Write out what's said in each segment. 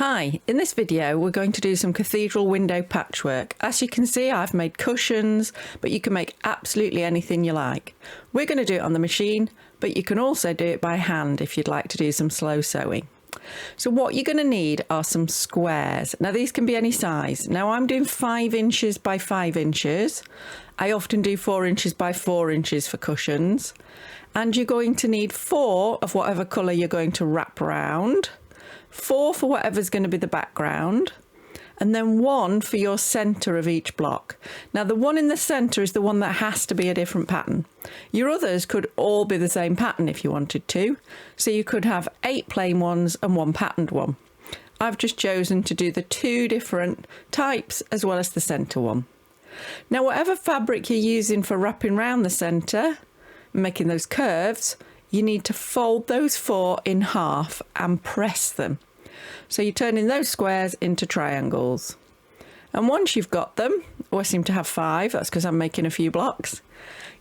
Hi, in this video we're going to do some cathedral window patchwork. As you can see, I've made cushions, but you can make absolutely anything you like. We're going to do it on the machine, but you can also do it by hand if you'd like to do some slow sewing. So what you're going to need are some squares. Now these can be any size. Now I'm doing 5 inches by 5 inches. I often do 4 inches by 4 inches for cushions. And you're going to need 4 of whatever colour you're going to wrap around. 4 for whatever's going to be the background, and then 1 for your centre of each block. Now the one in the centre is the one that has to be a different pattern. Your others could all be the same pattern if you wanted to, so you could have 8 plain ones and 1 patterned one. I've just chosen to do the 2 different types as well as the centre one. Now whatever fabric you're using for wrapping around the centre, making those curves, you need to fold those 4 in half and press them. So you're turning those squares into triangles. And once you've got them, I seem to have 5, that's because I'm making a few blocks,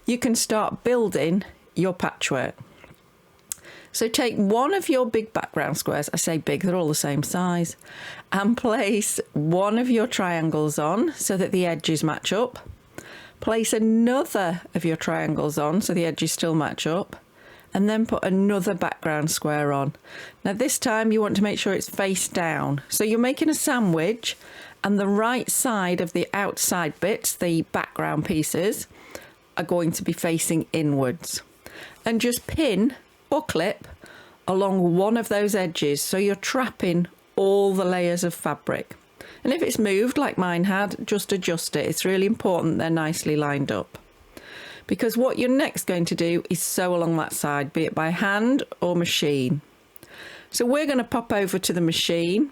you can start building your patchwork. So take one of your big background squares, I say big, they're all the same size, and place one of your triangles on so that the edges match up. Place another of your triangles on so the edges still match up. And then put another background square on. Now this time you want to make sure it's face down. So you're making a sandwich and the right side of the outside bits, the background pieces, are going to be facing inwards. And just pin or clip along one of those edges so you're trapping all the layers of fabric. And if it's moved like mine had, just adjust it. It's really important they're nicely lined up. Because what you're next going to do is sew along that side, be it by hand or machine. So we're going to pop over to the machine,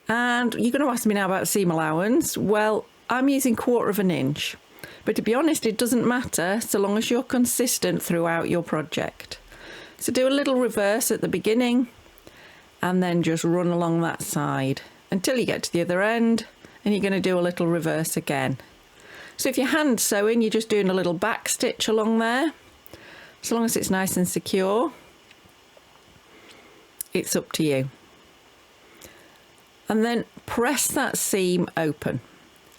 and you're going to ask me now about seam allowance. Well, I'm using 1/4 inch, but to be honest, it doesn't matter so long as you're consistent throughout your project. So do a little reverse at the beginning and then just run along that side until you get to the other end, and you're going to do a little reverse again. So if you're hand sewing, you're just doing a little back stitch along there. So long as it's nice and secure, it's up to you. And then press that seam open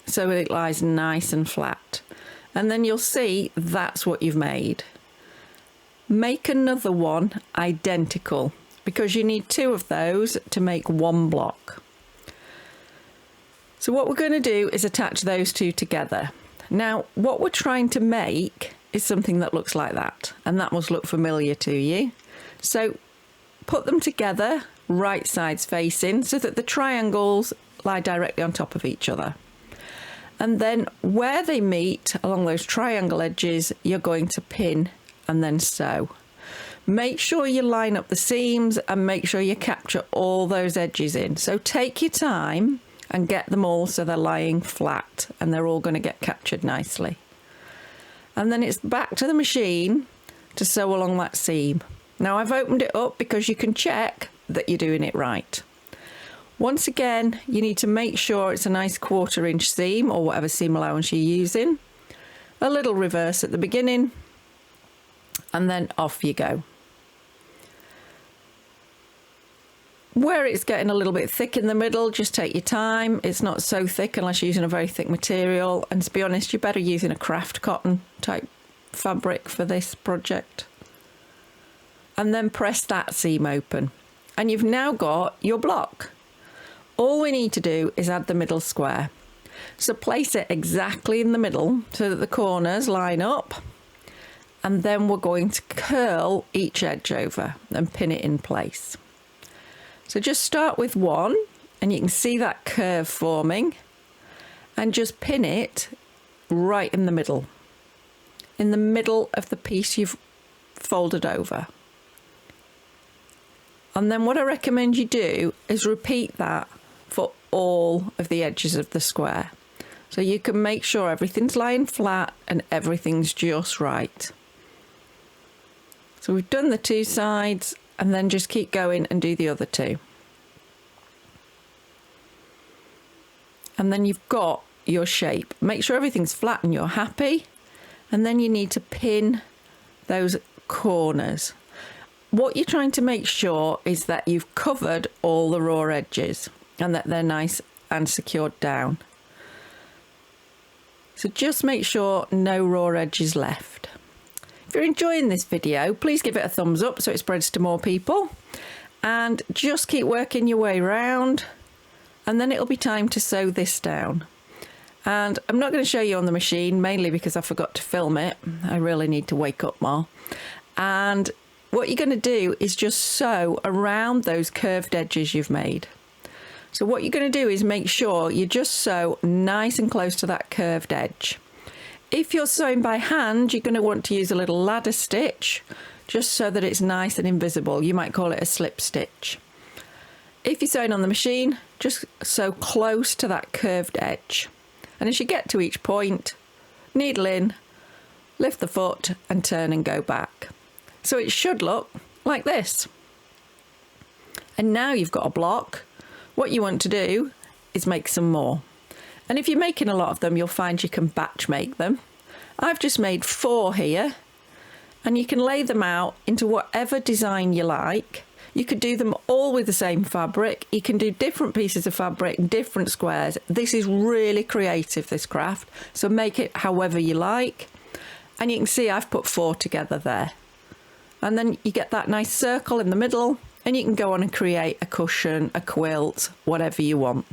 so it lies nice and flat. And then you'll see that's what you've made. Make another one identical because you need 2 of those to make 1 block. So what we're going to do is attach those 2 together. Now, what we're trying to make is something that looks like that, and that must look familiar to you. So put them together, right sides facing, so that the triangles lie directly on top of each other. And then where they meet along those triangle edges, you're going to pin and then sew. Make sure you line up the seams and make sure you capture all those edges in. So take your time and get them all so they're lying flat and they're all going to get captured nicely. And then it's back to the machine to sew along that seam. Now I've opened it up because you can check that you're doing it right. Once again, you need to make sure it's a nice 1/4 inch seam or whatever seam allowance you're using. A little reverse at the beginning and then off you go. Where it's getting a little bit thick in the middle, just take your time. It's not so thick unless you're using a very thick material. And to be honest, you're better using a craft cotton type fabric for this project. And then press that seam open. And you've now got your block. All we need to do is add the middle square. So place it exactly in the middle so that the corners line up. And then we're going to curl each edge over and pin it in place. So just start with 1 and you can see that curve forming and just pin it right in the middle of the piece you've folded over. And then what I recommend you do is repeat that for all of the edges of the square. So you can make sure everything's lying flat and everything's just right. So we've done the 2 sides. And then just keep going and do the other 2. And then you've got your shape. Make sure everything's flat and you're happy. And then you need to pin those corners. What you're trying to make sure is that you've covered all the raw edges. and that they're nice and secured down. So just make sure no raw edges left. If you're enjoying this video, please give it a thumbs up so it spreads to more people, and just keep working your way around, and then it'll be time to sew this down. And I'm not going to show you on the machine, mainly because I forgot to film it. I really need to wake up more. And what you're going to do is just sew around those curved edges you've made. So what you're going to do is make sure you just sew nice and close to that curved edge. If you're sewing by hand, you're going to want to use a little ladder stitch, just so that it's nice and invisible. You might call it a slip stitch. If you're sewing on the machine, just sew close to that curved edge. And as you get to each point, needle in, lift the foot and turn and go back. So it should look like this. And now you've got a block. What you want to do is make some more. And if you're making a lot of them, you'll find you can batch make them. I've just made 4 here, and you can lay them out into whatever design you like. You could do them all with the same fabric. You can do different pieces of fabric, different squares. This is really creative, this craft. So make it however you like. And you can see I've put 4 together there. And then you get that nice circle in the middle, and you can go on and create a cushion, a quilt, whatever you want.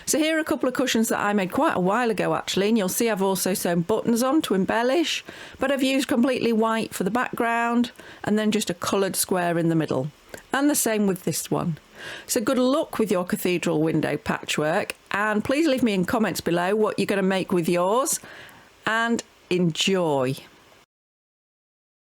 So here are a couple of cushions that I made quite a while ago actually, and you'll see I've also sewn buttons on to embellish, but I've used completely white for the background and then just a coloured square in the middle. And the same with this one. So good luck with your cathedral window patchwork, and please leave me in comments below what you're going to make with yours, and enjoy.